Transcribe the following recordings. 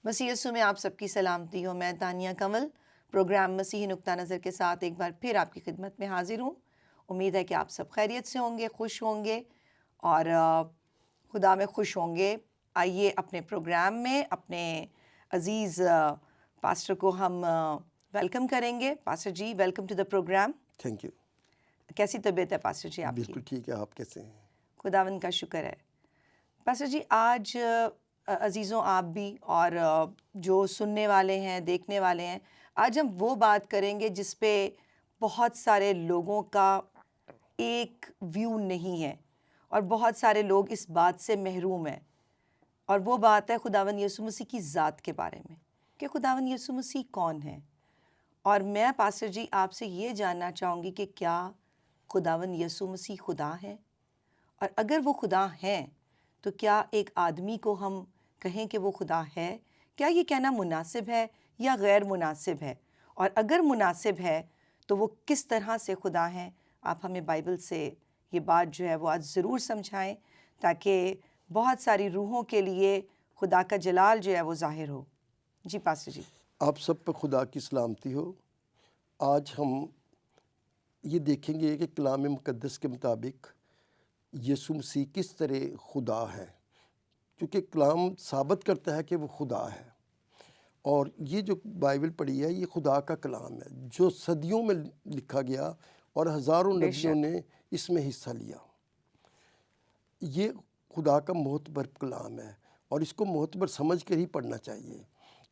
مسیح یسوع میں آپ سب کی سلامتی ہو۔ میں تانیہ کنول پروگرام مسیحی نقطہ نظر کے ساتھ ایک بار پھر آپ کی خدمت میں حاضر ہوں۔ امید ہے کہ آپ سب خیریت سے ہوں گے، خوش ہوں گے اور خدا میں خوش ہوں گے۔ آئیے اپنے پروگرام میں اپنے عزیز پاسٹر کو ہم ویلکم کریں گے۔ Pastor ji, welcome to the program. Thank you. کیسی طبیعت ہے پاسٹر جی آپ کی؟ بالکل ٹھیک ہے، آپ کیسے ہیں؟ خداوند کا شکر ہے۔ پاسٹر جی، آج عزیزوں آپ بھی اور جو سننے والے ہیں، دیکھنے والے ہیں، آج ہم وہ بات کریں گے جس پہ بہت سارے لوگوں کا ایک ویو نہیں ہے اور بہت سارے لوگ اس بات سے محروم ہیں، اور وہ بات ہے خداوند یسوع مسیح کی ذات کے بارے میں کہ خداوند یسوع مسیح کون ہے۔ اور میں پاسٹر جی آپ سے یہ جاننا چاہوں گی کہ کیا خداوند یسوع مسیح خدا ہے؟ اور اگر وہ خدا ہیں تو کیا ایک آدمی کو ہم کہیں کہ وہ خدا ہے؟ کیا یہ کہنا مناسب ہے یا غیر مناسب ہے؟ اور اگر مناسب ہے تو وہ کس طرح سے خدا ہیں؟ آپ ہمیں بائبل سے یہ بات جو ہے وہ آج ضرور سمجھائیں تاکہ بہت ساری روحوں کے لیے خدا کا جلال جو ہے وہ ظاہر ہو۔ جی پاسٹر جی۔ آپ سب پر خدا کی سلامتی ہو۔ آج ہم یہ دیکھیں گے کہ کلام مقدس کے مطابق یسوع مسیح کس طرح خدا ہے، کیونکہ کلام ثابت کرتا ہے کہ وہ خدا ہے، اور یہ جو بائبل پڑھی ہے یہ خدا کا کلام ہے جو صدیوں میں لکھا گیا اور ہزاروں نبیوں نے اس میں حصہ لیا۔ یہ خدا کا معتبر کلام ہے اور اس کو معتبر سمجھ کر ہی پڑھنا چاہیے۔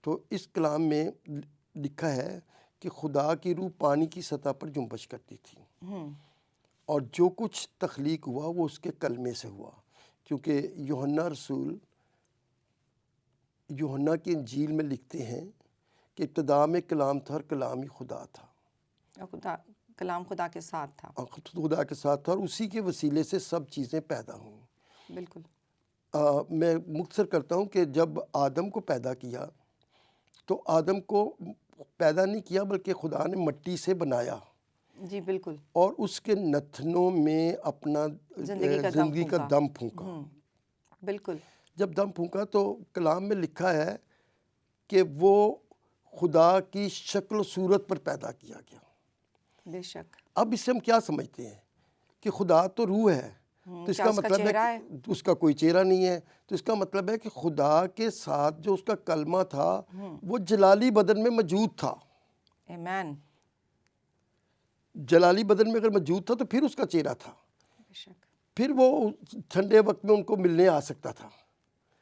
تو اس کلام میں لکھا ہے کہ خدا کی روح پانی کی سطح پر جنبش کرتی تھی، اور جو کچھ تخلیق ہوا وہ اس کے کلمے سے ہوا، کیونکہ یوحنا رسول یوحنا کی انجیل میں لکھتے ہیں کہ ابتدا میں کلام تھا اور کلام ہی خدا تھا، کلام خدا کے ساتھ تھا، خدا کے ساتھ تھا، اور اسی کے وسیلے سے سب چیزیں پیدا ہوئیں۔ بالکل۔ میں مختصر کرتا ہوں کہ جب آدم کو پیدا کیا تو آدم کو پیدا نہیں کیا بلکہ خدا نے مٹی سے بنایا، جی بالکل، اور اس کے نتنوں میں اپنا زندگی کا دم پھونکا۔ بالکل۔ جب دم پھونکا تو کلام میں لکھا ہے کہ وہ خدا کی شکل و صورت پر پیدا کیا گیا۔ بے شک۔ اب اس سے ہم کیا سمجھتے ہیں کہ خدا تو روح ہے، تو اس کا مطلب ہے کہ اس کا کوئی چہرہ نہیں ہے، تو اس کا مطلب ہے کہ خدا کے ساتھ جو اس کا کلمہ تھا وہ جلالی بدن میں موجود تھا۔ آمین۔ جلالی بدن میں اگر موجود تھا تو پھر اس کا چہرہ تھا، بے شک۔ پھر وہ ٹھنڈے وقت میں ان کو ملنے آ سکتا تھا،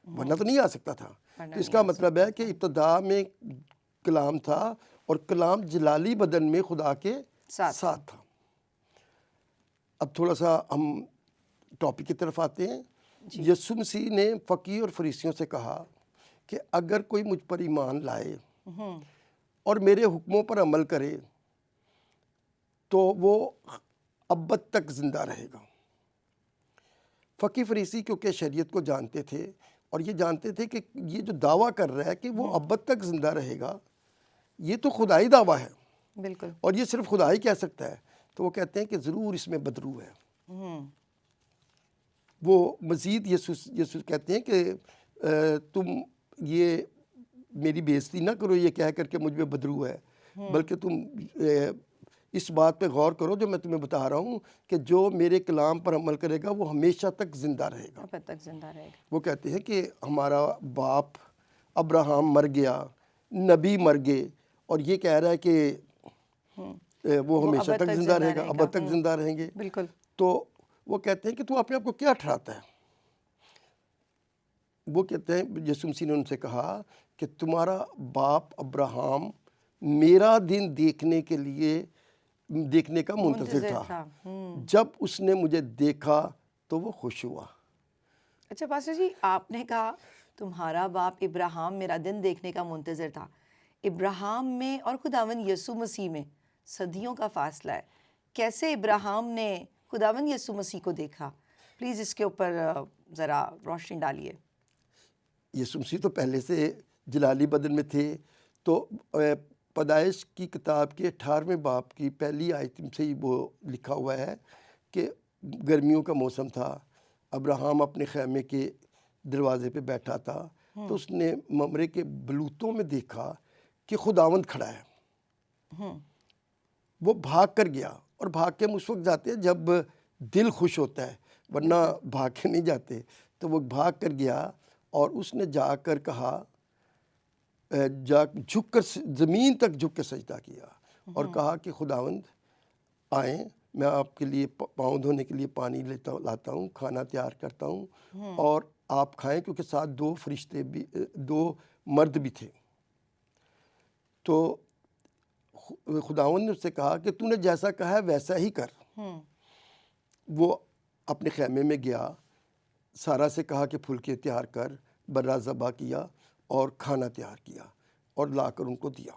ورنہ تو نہیں آ سکتا تھا۔ تو اس کا مطلب ہے کہ ابتدا میں کلام تھا اور کلام جلالی بدن میں خدا کے ساتھ تھا۔ اب تھوڑا سا ہم ٹاپک کی طرف آتے ہیں۔ یسوع مسیح نے فقیہ اور فریسیوں سے کہا کہ اگر کوئی مجھ پر ایمان لائے اور میرے حکموں پر عمل کرے تو وہ ابد تک زندہ رہے گا۔ فقیہ فریسی کیونکہ شریعت کو جانتے تھے اور یہ جانتے تھے کہ یہ جو دعویٰ کر رہا ہے کہ وہ ابد تک زندہ رہے گا، یہ تو خدائی دعویٰ ہے، بالکل، اور یہ صرف خدا ہی کہہ سکتا ہے۔ تو وہ کہتے ہیں کہ ضرور اس میں بدرو ہے۔ وہ مزید یسوع کہتے ہیں کہ تم یہ میری بے عزتی نہ کرو یہ کہہ کر کے مجھ میں بدرو ہے، بلکہ تم اس بات پہ غور کرو جو میں تمہیں بتا رہا ہوں کہ جو میرے کلام پر عمل کرے گا وہ ہمیشہ تک زندہ رہے گا۔ ابد تک زندہ رہے گا۔ وہ کہتے ہیں کہ ہمارا باپ ابراہم مر گیا، نبی مر گئے، اور یہ کہہ رہا ہے کہ وہ ہمیشہ تک زندہ رہے گا، ابد تک زندہ رہیں گے۔ بالکل۔ تو وہ کہتے ہیں کہ تو اپنے آپ کو کیا ٹھہراتا ہے؟ وہ کہتے ہیں، یسوع مسیح نے ان سے کہا کہ تمہارا باپ ابراہم میرا دن دیکھنے کا منتظر تھا، جب اس نے مجھے دیکھا تو وہ خوش ہوا۔ اچھا پاسٹر جی، آپ نے کہا تمہارا باپ ابراہم میرا دن دیکھنے کا منتظر تھا۔ ابراہم میں اور خداوند یسوع مسیح میں صدیوں کا فاصلہ ہے، کیسے ابراہم نے خداوند یسوع مسیح کو دیکھا؟ پلیز اس کے اوپر ذرا روشنی ڈالیے۔ یسوع مسیح تو پہلے سے جلالی بدن میں تھے، تو پیدائش کی کتاب کے 18ویں باب کی پہلی آیت سے ہی وہ لکھا ہوا ہے کہ گرمیوں کا موسم تھا، ابراہم اپنے خیمے کے دروازے پہ بیٹھا تھا تو اس نے ممرے کے بلوتوں میں دیکھا کہ خداوند کھڑا ہے. وہ بھاگ کر گیا, اور بھاگ کے ہم اس وقت جاتے ہیں جب دل خوش ہوتا ہے, ورنہ بھاگ کے نہیں جاتے. تو وہ بھاگ کر گیا اور اس نے جا کر کہا, جھک کر زمین تک جھک کے سجدہ کیا اور کہا کہ خداوند آئیں, میں آپ کے لیے پاؤں دھونے کے لیے پانی لاتا ہوں, کھانا تیار کرتا ہوں, اور آپ کھائیں, کیونکہ ساتھ 2 فرشتے بھی, 2 مرد بھی تھے. تو خداوند نے اس سے کہا کہ تو نے جیسا کہا ہے ویسا ہی کر. وہ اپنے خیمے میں گیا, سارا سے کہا کہ پھلکے تیار کر, برا ذبح کیا اور کھانا تیار کیا اور لا کر ان کو دیا.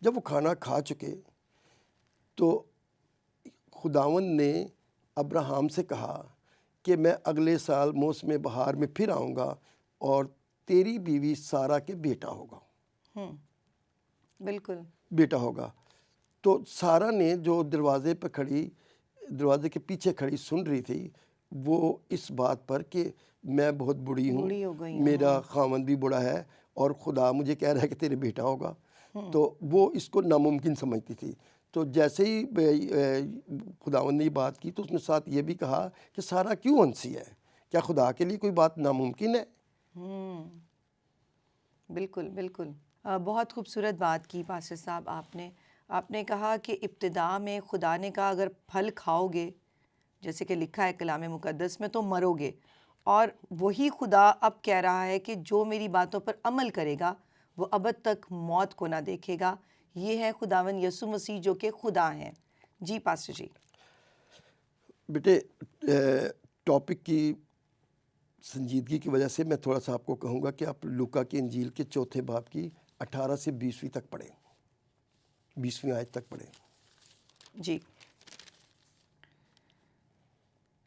جب وہ کھانا کھا چکے تو خداوند نے ابراہیم سے کہا کہ میں اگلے سال موسم بہار میں پھر آؤں گا اور تیری بیوی سارا کے بیٹا ہوگا. بالکل بیٹا ہوگا. تو سارا نے جو دروازے پہ کھڑی, دروازے کے پیچھے کھڑی سن رہی تھی, وہ اس بات پر کہ میں بہت بوڑھی ہوں, بوڑھی ہو گئی ہوں. میرا خاوند بھی بوڑھا ہے اور خدا مجھے کہہ رہا ہے کہ تیرے بیٹا ہوگا, تو وہ اس کو ناممکن سمجھتی تھی. تو جیسے ہی خداوند نے یہ بات کی تو اس نے ساتھ یہ بھی کہا کہ سارا کیوں ہنسی ہے, کیا خدا کے لیے کوئی بات ناممکن ہے؟ بالکل بالکل. بہت خوبصورت بات کی پاسٹر صاحب آپ نے کہا کہ ابتدا میں خدا نے کہا اگر پھل کھاؤ گے, جیسے کہ لکھا ہے کلام مقدس میں, تو مرو گے. اور وہی خدا اب کہہ رہا ہے کہ جو میری باتوں پر عمل کرے گا وہ ابد تک موت کو نہ دیکھے گا. یہ ہے خداوند یسوع مسیح جو کہ خدا ہیں. جی پاسٹر جی. بیٹے, ٹاپک کی سنجیدگی کی وجہ سے میں تھوڑا سا آپ کو کہوں گا کہ آپ لوکا کی انجیل کے 4 باب کی 18 سے 20ویں تک پڑھیں, 20ویں آیت تک پڑھیں. جی.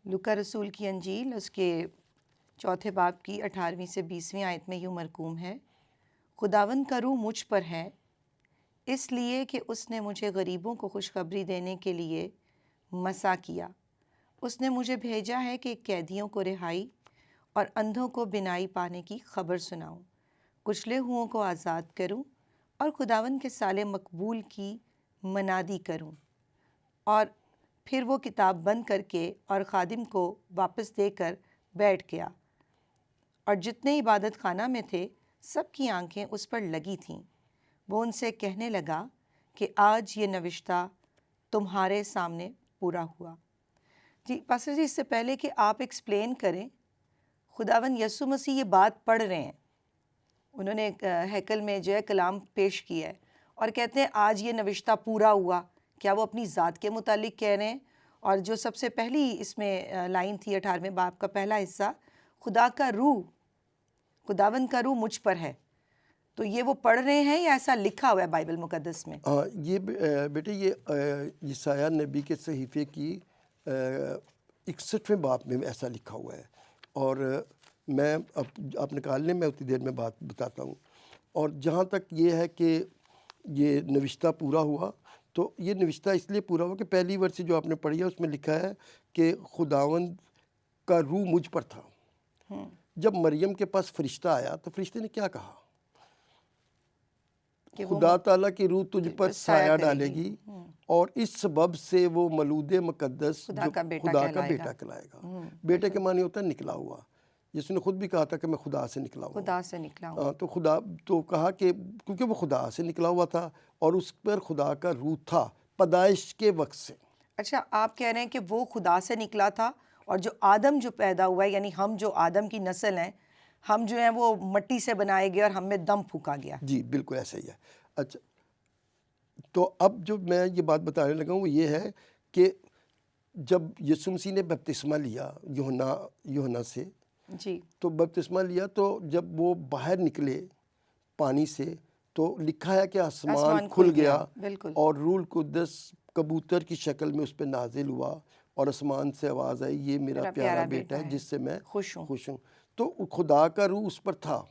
لوکا رسول کی انجیل اس کے 4 باب کی 18ویں سے 20ویں آیت میں یوں مرقوم ہے, خداوند کا روح مجھ پر ہے, اس لیے کہ اس نے مجھے غریبوں کو خوشخبری دینے کے لیے مسا کیا. اس نے مجھے بھیجا ہے کہ قیدیوں کو رہائی اور اندھوں کو بینائی پانے کی خبر سناؤں, کچلے ہوئوں کو آزاد کروں اور خداوند کے سال مقبول کی منادی کروں. اور پھر وہ کتاب بند کر کے اور خادم کو واپس دے کر بیٹھ گیا, اور جتنے عبادت خانہ میں تھے سب کی آنکھیں اس پر لگی تھیں. وہ ان سے کہنے لگا کہ آج یہ نوشتہ تمہارے سامنے پورا ہوا. جی پاسٹر جی, اس سے پہلے کہ آپ ایکسپلین کریں, خداوند یسوع مسیح یہ بات پڑھ رہے ہیں, انہوں نے ہیکل میں جو ہے کلام پیش کیا ہے اور کہتے ہیں آج یہ نوشتہ پورا ہوا. کیا وہ اپنی ذات کے متعلق کہہ رہے ہیں؟ اور جو سب سے پہلی اس میں لائن تھی 18ویں باب کا پہلا حصہ, خدا کا روح, خداوند کا روح مجھ پر ہے, تو یہ وہ پڑھ رہے ہیں یا ایسا لکھا ہوا ہے بائبل مقدس میں؟ یہ بیٹے یہ یسایہ نبی کے صحیفے کی 61ویں باب میں ایسا لکھا ہوا ہے, اور میں آپ نکال لیں, میں اتنی دیر میں بات بتاتا ہوں. اور جہاں تک یہ ہے کہ یہ نوشتہ پورا ہوا, تو یہ نوشتہ اس لیے پورا ہوا کہ پہلی ورسی جو آپ نے پڑھی ہے اس میں لکھا ہے کہ خداوند کا روح مجھ پر تھا. جب مریم کے پاس فرشتہ آیا تو فرشتے نے کیا کہا؟ خدا تعالیٰ کی روح تجھ پر سایہ ڈالے گی اور اس سبب سے وہ مولود مقدس جو خدا کا بیٹا کہلائے گا. بیٹے کے معنی ہوتا ہے نکلا ہوا, جس نے خود بھی کہا تھا کہ میں خدا سے نکلا ہوا. خدا سے نکلا ہوا. تو خدا تو کہا کہ کیونکہ وہ خدا سے نکلا ہوا تھا اور اس پر خدا کا روح تھا پیدائش کے وقت سے. اچھا, آپ کہہ رہے ہیں کہ وہ خدا سے نکلا تھا, اور جو آدم جو پیدا ہوا ہے, یعنی ہم جو آدم کی نسل ہیں, ہم جو ہیں وہ مٹی سے بنائے گئے اور ہم میں دم پھونکا گیا. جی بالکل ایسا ہی ہے. اچھا, تو اب جو میں یہ بات بتانے لگا ہوں وہ یہ ہے کہ جب یسوع مسیح نے بپتسمہ لیا یوحنا سے, جی, تو بپتسمہ لیا تو جب وہ باہر نکلے پانی سے تو لکھا ہے کہ آسمان کھل گیا بالکل, اور روح القدس کبوتر کی شکل میں اس پہ نازل ہوا اور آسمان سے آواز آئی, یہ میرا پیارا بیٹا ہے جس سے میں خوش ہوں. تو خدا کا روح اس پر تھا,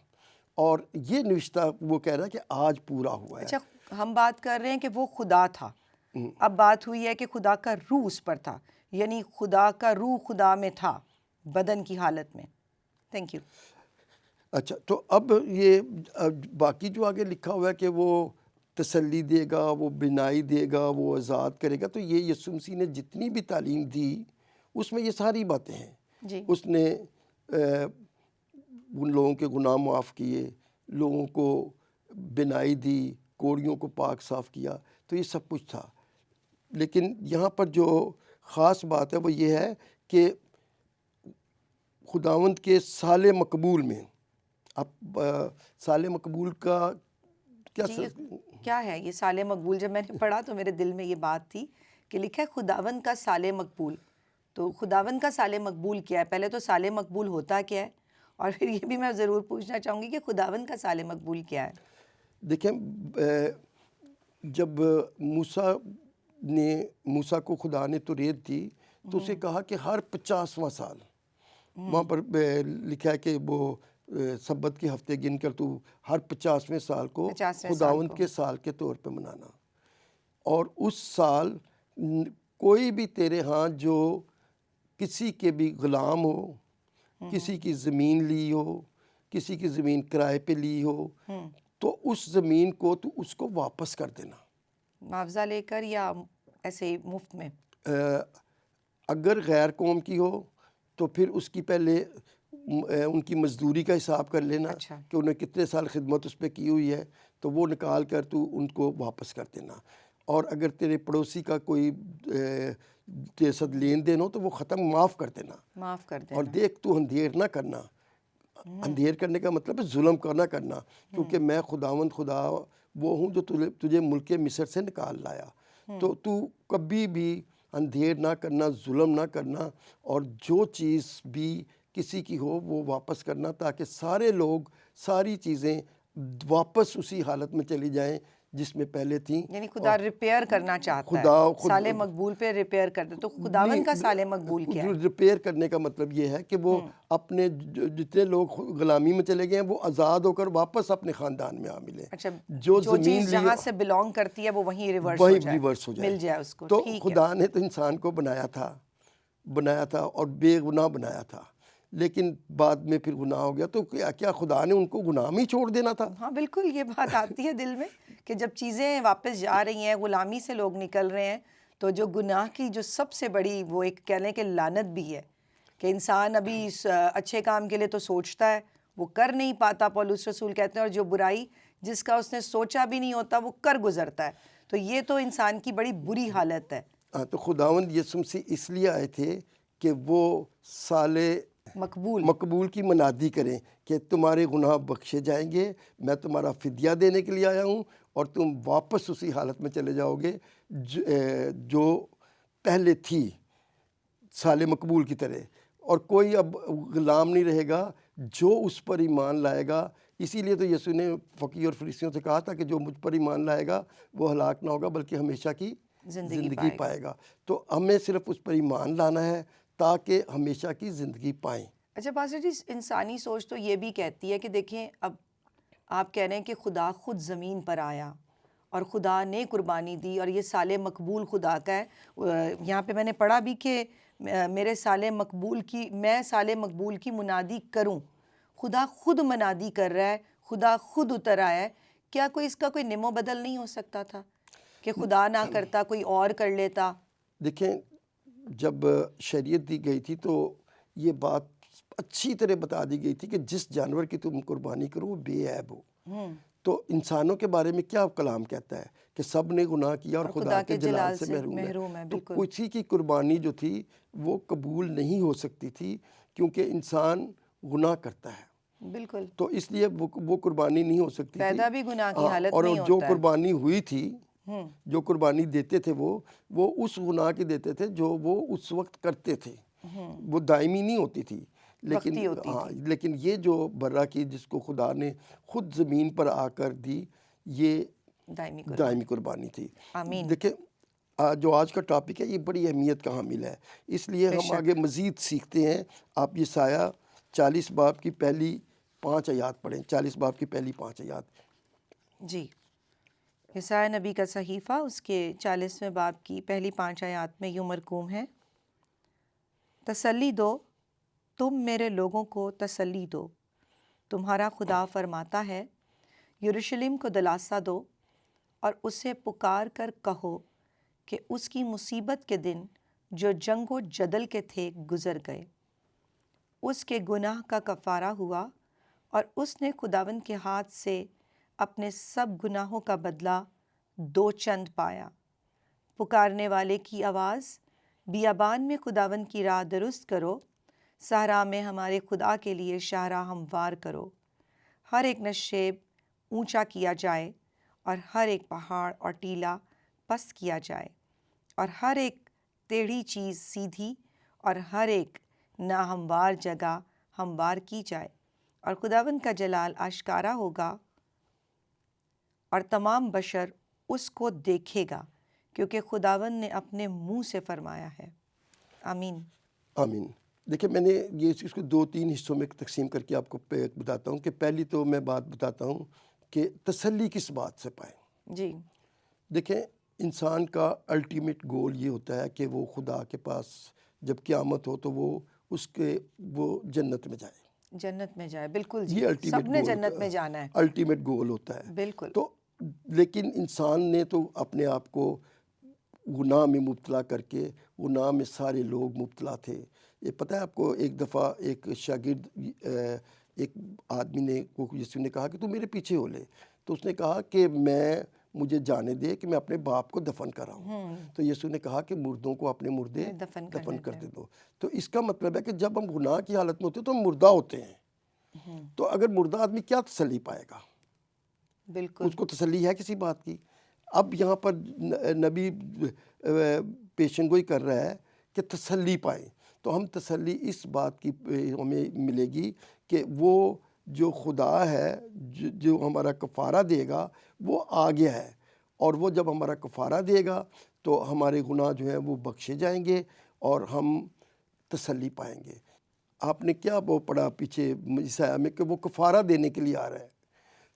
اور یہ نوشتہ وہ کہہ رہا ہے کہ آج پورا ہوا ہے. اچھا, ہم بات کر رہے ہیں کہ وہ خدا تھا, اب بات ہوئی ہے کہ خدا کا روح اس پر تھا, یعنی خدا کا روح خدا میں تھا بدن کی حالت میں. Thank you. اچھا، تو اب یہ باقی جو آگے لکھا ہوا ہے کہ وہ تسلی دے گا، وہ بینائی دے گا، وہ آزاد کرے گا، تو یہ یسوع مسیح نے جتنی بھی تعلیم دی اس میں یہ ساری باتیں ہیں. جی اس نے ان لوگوں کے گناہ معاف کیے، لوگوں کو بینائی دی، کوڑیوں کو پاک صاف کیا، تو یہ سب کچھ تھا. لیکن یہاں پر جو خاص بات ہے وہ یہ ہے کہ خداوند کے سال مقبول میں، اب سال مقبول کا کیا جی یہ کیا ہے یہ سال مقبول؟ جب میں نے پڑھا تو میرے دل میں یہ بات تھی کہ لکھا ہے خداوند کا سال مقبول. تو خداوند کا سال مقبول کیا ہے؟ پہلے تو سال مقبول ہوتا کیا ہے، اور پھر یہ بھی میں ضرور پوچھنا چاہوں گی کہ خداوند کا سال مقبول کیا ہے؟ دیکھیں، جب موسیٰ کو خدا نے توریت دی تو اسے کہا کہ ہر 50واں سال، وہاں پر لکھا ہے کہ وہ سبت کے ہفتے گن کر تو ہر 50ویں سال کو 50ویں سال خداوند کو کے سال کے طور پہ منانا. اور اس سال کوئی بھی تیرے ہاں جو کسی کے بھی غلام ہو، کسی کی زمین لی ہو، کسی کی زمین کرائے پہ لی ہو، تو اس زمین کو تو اس کو واپس کر دینا. معاوضہ لے کر یا ایسے ہی مفت میں؟ اگر غیر قوم کی ہو تو پھر اس کی پہلے ان کی مزدوری کا حساب کر لینا اچھا کہ انہیں کتنے سال خدمت اس پہ کی ہوئی ہے، تو وہ نکال کر تو ان کو واپس کر دینا. اور اگر تیرے پڑوسی کا کوئی تیرے ساتھ لین دین ہو تو وہ ختم معاف کر دینا. معاف کر اور دینا. دیکھ تو اندھیر نہ کرنا. اندھیر کرنے کا مطلب ہے ظلم کرنا کرنا، کیونکہ میں خداوند خدا وہ ہوں جو تجھے ملک مصر سے نکال لایا. تو کبھی بھی اندھیر نہ کرنا، ظلم نہ کرنا، اور جو چیز بھی کسی کی ہو وہ واپس کرنا، تاکہ سارے لوگ ساری چیزیں واپس اسی حالت میں چلی جائیں جس میں پہلے تھیں. یعنی خدا ریپیئر کرنا چاہتا ہے، خدا سال مقبول پہ ریپیئر کر دے. تو خداوند کا سال مقبول کیا ہے؟ ریپیئر کرنے کا مطلب یہ ہے کہ وہ اپنے جتنے لوگ غلامی میں چلے گئے ہیں وہ آزاد ہو کر واپس اپنے خاندان میں آ ملیں. اچھا، جو جو زمین چیز لی جہاں سے بلونگ کرتی ہے وہ وہیں ریورس وہی ہو جائے، ریورس ہو جائے. مل جائے اس کو. تو ٹھیک ہے. خدا نے تو انسان کو بنایا تھا اور بے گناہ بنایا تھا، لیکن بعد میں پھر گناہ ہو گیا. تو کیا خدا نے ان کو گناہ میں ہی چھوڑ دینا تھا؟ ہاں بالکل، یہ بات آتی ہے دل میں کہ جب چیزیں واپس جا رہی ہیں، غلامی سے لوگ نکل رہے ہیں، تو جو گناہ کی جو سب سے بڑی وہ ایک کہہ لیں کہ لعنت بھی ہے کہ انسان ابھی اس اچھے کام کے لیے تو سوچتا ہے، وہ کر نہیں پاتا. پولس رسول کہتے ہیں اور جو برائی جس کا اس نے سوچا بھی نہیں ہوتا وہ کر گزرتا ہے. تو یہ تو انسان کی بڑی بری حالت ہے. تو خداوند یسوع مسیح اس لیے آئے تھے کہ وہ سال مقبول کی منادی کریں کہ تمہارے گناہ بخشے جائیں گے، میں تمہارا فدیہ دینے کے لیے آیا ہوں، اور تم واپس اسی حالت میں چلے جاؤ گے جو پہلے تھی، سال مقبول کی طرح. اور کوئی اب غلام نہیں رہے گا جو اس پر ایمان لائے گا. اسی لیے تو یسوع نے فقیہ اور فریسیوں سے کہا تھا کہ جو مجھ پر ایمان لائے گا وہ ہلاک نہ ہوگا بلکہ ہمیشہ کی زندگی پائے گا. تو ہمیں صرف اس پر ایمان لانا ہے تاکہ ہمیشہ کی زندگی پائیں. اچھا پاسٹر جی، انسانی سوچ تو یہ بھی کہتی ہے کہ دیکھیں، اب آپ کہہ رہے ہیں کہ خدا خود زمین پر آیا اور خدا نے قربانی دی، اور یہ سال مقبول خدا کا ہے. یہاں پہ میں نے پڑھا بھی کہ میں سال مقبول کی منادی کروں. خدا خود منادی کر رہا ہے، خدا خود اتر آیا ہے. کیا کوئی اس کا کوئی نمو بدل نہیں ہو سکتا تھا کہ خدا نہ کرتا کوئی اور کر لیتا؟ دیکھیں، جب شریعت دی گئی تھی تو یہ بات اچھی طرح بتا دی گئی تھی کہ جس جانور کی تم قربانی کرو وہ بے عیب ہو. تو انسانوں کے بارے میں کیا کلام کہتا ہے کہ سب نے گناہ کیا اور خدا کے جلال سے محروم ہے. تو کسی کی قربانی جو تھی وہ قبول نہیں ہو سکتی تھی کیونکہ انسان گناہ کرتا ہے. بالکل. تو اس لیے وہ قربانی نہیں ہو سکتی تھی. پیدا بھی گناہ کی حالت اور نہیں ہوتا جو ہے. قربانی ہوئی تھی، جو قربانی دیتے تھے وہ اس گناہ کی دیتے تھے جو وہ اس وقت کرتے تھے. وہ دائمی نہیں ہوتی تھی. لیکن یہ جو برہ کی جس کو خدا نے خود زمین پر آ کر دی، یہ دائمی قربانی تھی. دیکھیں، جو آج کا ٹاپک ہے یہ بڑی اہمیت کا حامل ہے، اس لیے ہم آگے مزید سیکھتے ہیں. آپ یسایہ 40 باب کی پہلی 5 آیات پڑھیں. 40 باب کی پہلی 5 آیات. جی، یسایہ نبی کا صحیفہ اس کے 40ویں باب کی پہلی 5 آیات میں یوں مرقوم ہے: تسلی دو، تم میرے لوگوں کو تسلی دو، تمہارا خدا فرماتا ہے، یروشلم کو دلاسا دو اور اسے پکار کر کہو کہ اس کی مصیبت کے دن جو جنگ و جدل کے تھے گزر گئے، اس کے گناہ کا کفارہ ہوا اور اس نے خداوند کے ہاتھ سے اپنے سب گناہوں کا بدلہ دو چند پایا۔ پکارنے والے کی آواز، بیابان میں خداوند کی راہ درست کرو، صحرا میں ہمارے خدا کے لیے شاہراہ ہموار کرو۔ ہر ایک نشیب اونچا کیا جائے اور ہر ایک پہاڑ اور ٹیلہ پست کیا جائے، اور ہر ایک ٹیڑھی چیز سیدھی اور ہر ایک ناہموار جگہ ہموار کی جائے، اور خداوند کا جلال آشکارا ہوگا اور تمام بشر اس کو دیکھے گا، کیونکہ خداوند نے اپنے منہ سے فرمایا ہے۔ آمین۔ آمین۔ دیکھیں، میں نے یہ اس کو 2-3 حصوں میں تقسیم کر کے آپ کو بتاتا ہوں کہ پہلی تو میں بات بتاتا ہوں کہ تسلی کس بات سے پائیں۔ جی، دیکھیں، انسان کا الٹیمیٹ گول یہ ہوتا ہے کہ وہ خدا کے پاس جب قیامت ہو تو وہ جنت میں جائے۔ جنت میں جائے، بالکل جی، یہ الٹیمیٹ سب نے گول جنت میں جانا ہے، الٹیمیٹ گول ہوتا ہے۔ بالکل۔ تو لیکن انسان نے تو اپنے آپ کو گناہ میں مبتلا کر کے، گناہ میں سارے لوگ مبتلا تھے۔ یہ پتہ ہے آپ کو، ایک دفعہ ایک شاگرد ایک آدمی نے یسوع نے کہا کہ تو میرے پیچھے ہو لے، تو اس نے کہا کہ مجھے جانے دے کہ میں اپنے باپ کو دفن کراؤں۔ تو یسوع نے کہا کہ مردوں کو اپنے مردے دفن کر دے دو۔ تو اس کا مطلب ہے کہ جب ہم گناہ کی حالت میں ہوتے ہیں تو ہم مردہ ہوتے ہیں۔ تو اگر مردہ آدمی کیا تسلی پائے گا؟ بالکل، اس کو تسلی ہے کسی بات کی؟ اب یہاں پر نبی پیشن گوئی کر رہا ہے کہ تسلی پائیں، تو ہم تسلی اس بات کی ہمیں ملے گی کہ وہ جو خدا ہے جو ہمارا کفارہ دے گا وہ آ گیا ہے، اور وہ جب ہمارا کفارہ دے گا تو ہمارے گناہ جو ہیں وہ بخشے جائیں گے اور ہم تسلی پائیں گے۔ آپ نے کیا وہ پڑھا پیچھے عیسائیہ میں کہ وہ کفارہ دینے کے لیے آ رہا ہے؟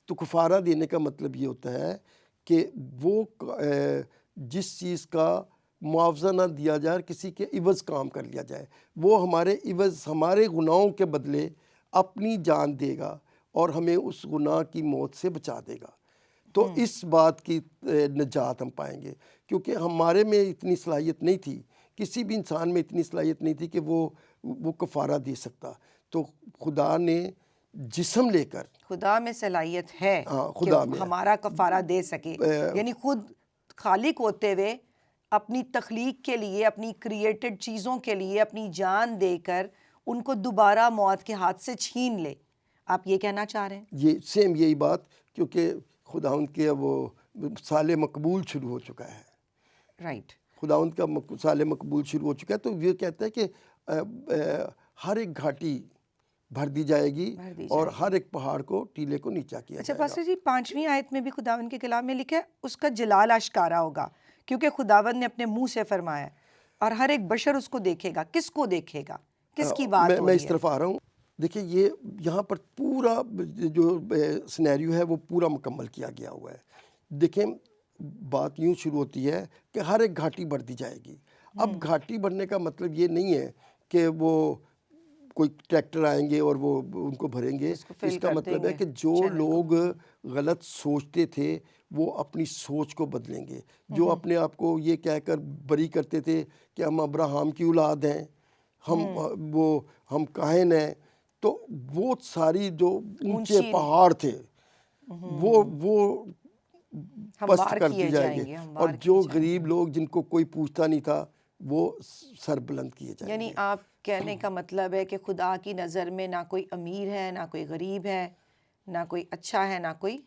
تو کفارہ دینے کا مطلب یہ ہوتا ہے کہ وہ جس چیز کا معاوضہ نہ دیا جائے، کسی کے عوض کام کر لیا جائے، وہ ہمارے عوض ہمارے گناہوں کے بدلے اپنی جان دے گا اور ہمیں اس گناہ کی موت سے بچا دے گا۔ تو اس بات کی نجات ہم پائیں گے، کیونکہ ہمارے میں اتنی صلاحیت نہیں تھی، کسی بھی انسان میں اتنی صلاحیت نہیں تھی کہ وہ کفارہ دے سکتا۔ تو خدا نے جسم لے کر، خدا میں صلاحیت ہے کہ خدا میں ہمارا کفارہ دے سکے، یعنی خود خالق ہوتے ہوئے اپنی تخلیق کے لیے، اپنی کریٹڈ چیزوں کے لیے اپنی جان دے کر ان کو دوبارہ موت کے ہاتھ سے چھین لے۔ آپ یہ کہنا چاہ رہے ہیں؟ یہ سیم یہی بات، کیونکہ خداوند کے وہ سال مقبول شروع ہو چکا ہے۔ رائٹ، خداوند کا سال مقبول شروع ہو چکا ہے، تو یہ کہتا ہے کہ ہر ایک گھاٹی بھر دی جائے گی اور ہر ایک پہاڑ کو ٹیلے کو نیچا کیا اچھا جائے گا۔ پاسٹر جی، 5ویں آیت میں بھی خداوند کے کلام میں لکھا ہے اس کا جلال آشکارا ہوگا، کیونکہ خداوند نے اپنے منہ سے فرمایا، اور ہر ایک بشر اس کو دیکھے گا۔ کس کو دیکھے گا؟ کس کی بات ہو میں رہی اس ہے؟ طرف آ رہا ہوں۔ دیکھیں، یہ یہاں پر پورا جو سینیریو ہے وہ پورا مکمل کیا گیا ہوا ہے۔ دیکھیں، بات یوں شروع ہوتی ہے کہ ہر ایک گھاٹی بھر دی جائے گی۔ اب گھاٹی بھرنے کا مطلب یہ نہیں ہے کہ وہ کوئی ٹریکٹر آئیں گے اور وہ ان کو بھریں گے۔ اس کا مطلب ہے کہ جو لوگ غلط سوچتے تھے وہ اپنی سوچ کو بدلیں گے، جو اپنے آپ کو یہ کہہ کر بری کرتے تھے کہ ہم ابراہیم کی اولاد ہیں، ہم کاہن ہیں، تو وہ ساری جو اونچے پہاڑ تھے وہ پست کر دی جائیں گے، اور جو غریب لوگ جن کو کوئی پوچھتا نہیں تھا وہ سر بلند کیے جائیں گے۔ یعنی آپ کہنے کا مطلب ہے کہ خدا کی نظر میں نہ کوئی امیر ہے، نہ کوئی غریب ہے، نہ کوئی اچھا ہے، نہ کوئی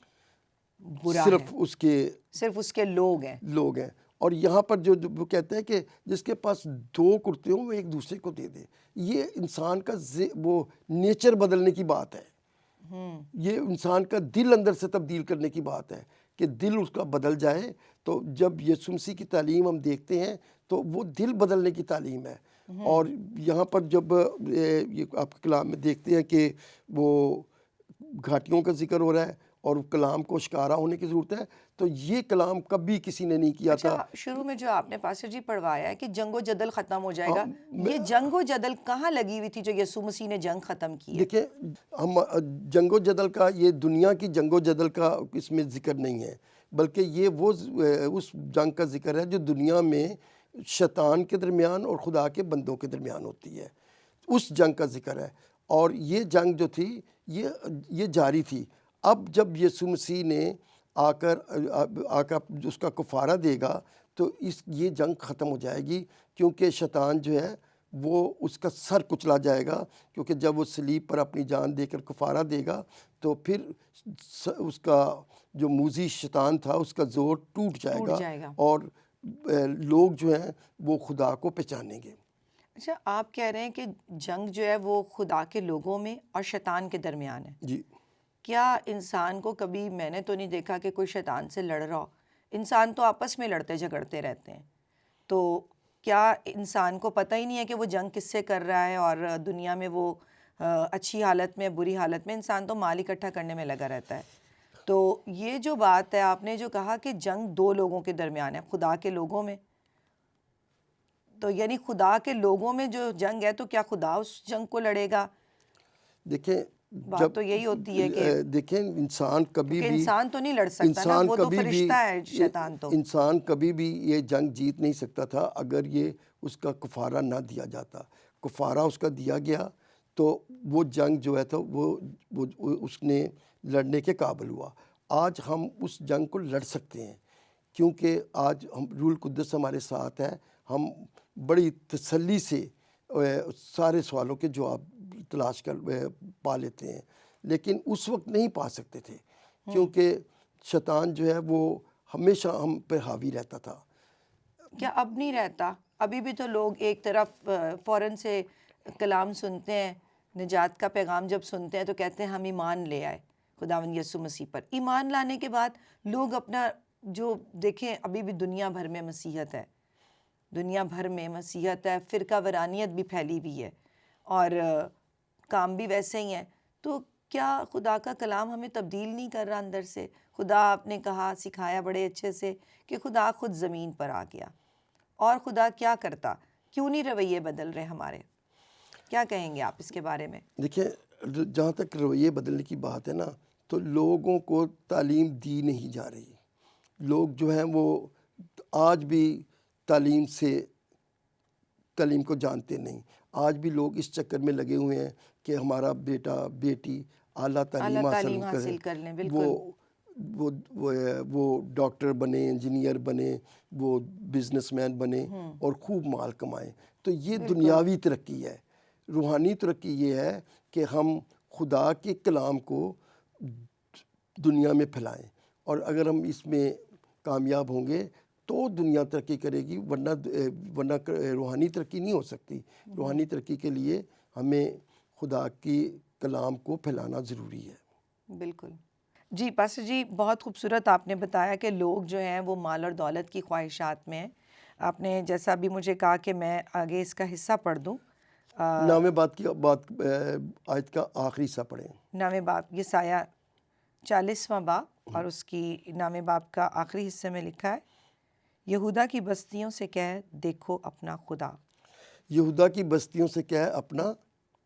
برا ہے، صرف اس کے لوگ ہیں۔ اور یہاں پر جو وہ کہتے ہیں کہ جس کے پاس 2 کرتے ہوں وہ ایک دوسرے کو دے دے، یہ انسان کا وہ نیچر بدلنے کی بات ہے۔ یہ انسان کا دل اندر سے تبدیل کرنے کی بات ہے کہ دل اس کا بدل جائے۔ تو جب یسوع مسیح کی تعلیم ہم دیکھتے ہیں تو وہ دل بدلنے کی تعلیم ہے۔ اور یہاں پر جب آپ کے کلام میں دیکھتے ہیں کہ وہ گھاٹیوں کا ذکر ہو رہا ہے اور کلام کو اشکارا ہونے کی ضرورت ہے. تو یہ کلام کبھی کسی نے نہیں کیا تھا. اچھا، شروع میں جو آپ نے پاسٹر جی پڑھوایا ہے کہ جنگ و جدل ختم ہو جائے گا، یہ جنگ و جدل کہاں لگی ہوئی تھی جو یسوع مسیح نے جنگ ختم کی ہے؟ دیکھیں، ہم جنگ و جدل کا، یہ دنیا کی جنگ و جدل کا اس میں ذکر نہیں ہے، بلکہ یہ وہ اس جنگ کا ذکر ہے جو دنیا میں شیطان کے درمیان اور خدا کے بندوں کے درمیان ہوتی ہے. اس جنگ کا ذکر ہے. اور یہ جنگ جو تھی یہ جاری تھی. اب جب یسوع مسیح نے آ کر اس کا کفارہ دے گا تو یہ جنگ ختم ہو جائے گی، کیونکہ شیطان جو ہے وہ اس کا سر کچلا جائے گا. کیونکہ جب وہ صلیب پر اپنی جان دے کر کفارہ دے گا تو پھر اس کا جو موذی شیطان تھا اس کا زور ٹوٹ جائے گا اور لوگ جو ہیں وہ خدا کو پہچانیں گے. اچھا، آپ کہہ رہے ہیں کہ جنگ جو ہے وہ خدا کے لوگوں میں اور شیطان کے درمیان ہے. جی. کیا انسان کو کبھی، میں نے تو نہیں دیکھا کہ کوئی شیطان سے لڑ رہا ہو. انسان تو آپس میں لڑتے جھگڑتے رہتے ہیں. تو کیا انسان کو پتہ ہی نہیں ہے کہ وہ جنگ کس سے کر رہا ہے، اور دنیا میں وہ اچھی حالت میں بری حالت میں انسان تو مال اکٹھا کرنے میں لگا رہتا ہے. تو یہ جو بات ہے آپ نے جو کہا کہ جنگ دو لوگوں کے درمیان ہے، خدا کے لوگوں میں، تو یعنی خدا کے لوگوں میں جو جنگ ہے تو کیا خدا اس جنگ کو لڑے گا؟ دیکھیں، بات تو یہی ہوتی ہے کہ دیکھیں انسان کبھی بھی انسان تو نہیں لڑ سکتا نا، وہ تو فرشتہ ہے شیطان. تو انسان کبھی بھی یہ جنگ جیت نہیں سکتا تھا اگر یہ اس کا کفارہ نہ دیا جاتا. کفارہ اس کا دیا گیا تو وہ جنگ جو ہے تو وہ اس نے لڑنے کے قابل ہوا. آج ہم اس جنگ کو لڑ سکتے ہیں کیونکہ آج ہم روح القدس ہمارے ساتھ ہے. ہم بڑی تسلی سے سارے سوالوں کے جواب تلاش کر پا لیتے ہیں، لیکن اس وقت نہیں پا سکتے تھے کیونکہ شیطان جو ہے وہ ہمیشہ ہم پہ حاوی رہتا تھا. کیا اب نہیں رہتا؟ ابھی بھی تو لوگ ایک طرف فوراً سے کلام سنتے ہیں، نجات کا پیغام جب سنتے ہیں تو کہتے ہیں ہم ایمان لے آئے خداوند یسوع مسیح پر. ایمان لانے کے بعد لوگ اپنا جو دیکھیں، ابھی بھی دنیا بھر میں مسیحیت ہے، دنیا بھر میں مسیحیت ہے، فرقہ وارانیت بھی پھیلی ہوئی ہے اور کام بھی ویسے ہی ہیں. تو کیا خدا کا کلام ہمیں تبدیل نہیں کر رہا اندر سے؟ خدا آپ نے کہا، سکھایا بڑے اچھے سے کہ خدا خود زمین پر آ گیا. اور خدا کیا کرتا؟ کیوں نہیں رویے بدل رہے ہمارے؟ کیا کہیں گے آپ اس کے بارے میں؟ دیکھیں، جہاں تک رویے بدلنے کی بات ہے نا، تو لوگوں کو تعلیم دی نہیں جا رہی. لوگ جو ہیں وہ آج بھی تعلیم سے کلیم کو جانتے نہیں. آج بھی لوگ اس چکر میں لگے ہوئے ہیں کہ ہمارا بیٹا بیٹی اعلیٰ تعلیم حاصل کر لیں. کریں، بالکل. وہ ڈاکٹر بنے، انجینئر بنے، وہ بزنس مین بنے اور خوب مال کمائیں. تو یہ دنیاوی ترقی ہے. روحانی ترقی یہ ہے کہ ہم خدا کے کلام کو دنیا میں پھیلائیں، اور اگر ہم اس میں کامیاب ہوں گے تو دنیا ترقی کرے گی، ورنہ روحانی ترقی نہیں ہو سکتی. روحانی ترقی کے لیے ہمیں خدا کی کلام کو پھیلانا ضروری ہے. بالکل. جی پاسٹر جی، بہت خوبصورت آپ نے بتایا کہ لوگ جو ہیں وہ مال اور دولت کی خواہشات میں ہیں. آپ نے جیسا بھی مجھے کہا کہ میں آگے اس کا حصہ پڑھ دوں. نام بات آیت کا آخری حصہ پڑھیں. نام باب، یسایہ 40واں باب اور اس کی نام باب کا آخری حصے میں لکھا ہے، یہودا کی بستیوں سے کہہ دیکھو اپنا خدا. یہودا کی بستیوں سے کہہ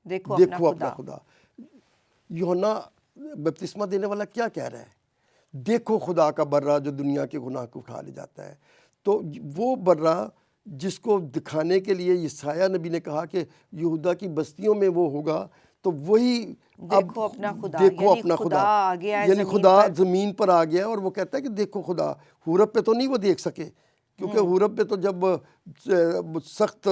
دیکھو اپنا خدا. یوحنا بپتسمہ دینے والا کیا کہہ رہا ہے؟ دیکھو خدا کا برہ جو دنیا کے گناہ کو اٹھا لے جاتا ہے. تو وہ برہ جس کو دکھانے کے لیے یسایہ نبی نے کہا کہ یہودا کی بستیوں میں وہ ہوگا، تو وہی دیکھو اپنا خدا، دیکھو اپنا خدا آ گیا ہے یعنی زمین خدا پر. زمین پر آ گیا ہے. اور وہ کہتا ہے کہ دیکھو خدا. حورب پہ تو نہیں وہ دیکھ سکے، کیونکہ حورب پہ تو جب سخت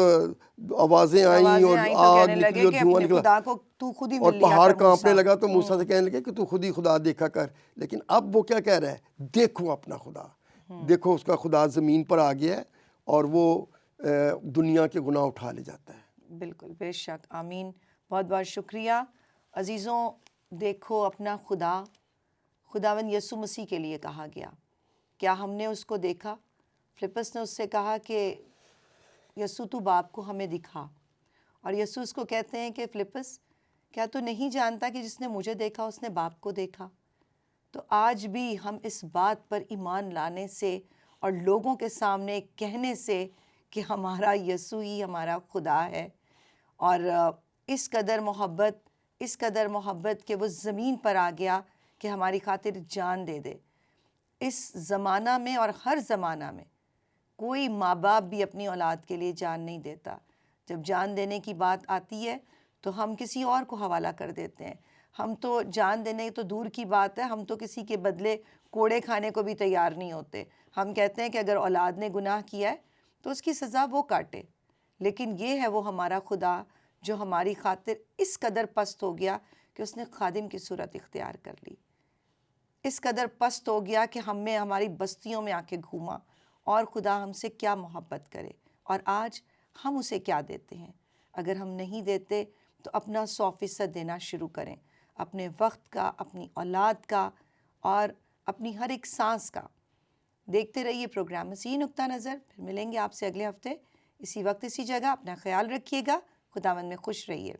آوازیں آئیں اور تو آگ کہنے نکلی لگے اور کہ دھواں اپنے نکلا خدا کو تو خود ہی اور مل لیا پہاڑ کر کانپنے موسیٰ. لگا، تو موسیٰ سے کہنے لگے کہ تو خود ہی خدا دیکھا کر. لیکن اب وہ کیا کہہ رہا ہے؟ دیکھو اپنا خدا. دیکھو اس کا خدا زمین پر آ گیا ہے اور وہ دنیا کے گناہ اٹھا لے جاتا ہے. بالکل، بے شک. آمین. بہت بہت شکریہ عزیزوں. دیکھو اپنا خدا خداوند یسوع مسیح کے لیے کہا گیا. کیا ہم نے اس کو دیکھا؟ فلپس نے اس سے کہا کہ یسوع تو باپ کو ہمیں دکھا. اور یسوع اس کو کہتے ہیں کہ فلپس، کیا تو نہیں جانتا کہ جس نے مجھے دیکھا اس نے باپ کو دیکھا؟ تو آج بھی ہم اس بات پر ایمان لانے سے اور لوگوں کے سامنے کہنے سے کہ ہمارا یسوع ہی ہمارا خدا ہے، اور اس قدر محبت کہ وہ زمین پر آ گیا کہ ہماری خاطر جان دے دے۔ اس زمانہ میں اور ہر زمانہ میں کوئی ماں باپ بھی اپنی اولاد کے لیے جان نہیں دیتا۔ جب جان دینے کی بات آتی ہے تو ہم کسی اور کو حوالہ کر دیتے ہیں۔ ہم تو جان دینے تو دور کی بات ہے، ہم تو کسی کے بدلے کوڑے کھانے کو بھی تیار نہیں ہوتے۔ ہم کہتے ہیں کہ اگر اولاد نے گناہ کیا ہے تو اس کی سزا وہ کاٹے، لیکن یہ ہے وہ ہمارا خدا جو ہماری خاطر اس قدر پست ہو گیا کہ اس نے خادم کی صورت اختیار کر لی، اس قدر پست ہو گیا کہ ہماری بستیوں میں آ کے گھوما، اور خدا ہم سے کیا محبت کرے۔ اور آج ہم اسے کیا دیتے ہیں؟ اگر ہم نہیں دیتے تو اپنا 100% دینا شروع کریں، اپنے وقت کا، اپنی اولاد کا، اور اپنی ہر ایک سانس کا۔ دیکھتے رہیے پروگرام مسیحی نقطہ نظر۔ پھر ملیں گے آپ سے اگلے ہفتے اسی وقت اسی جگہ۔ اپنا خیال رکھیے گا۔ خداوند میں خوش رہیے۔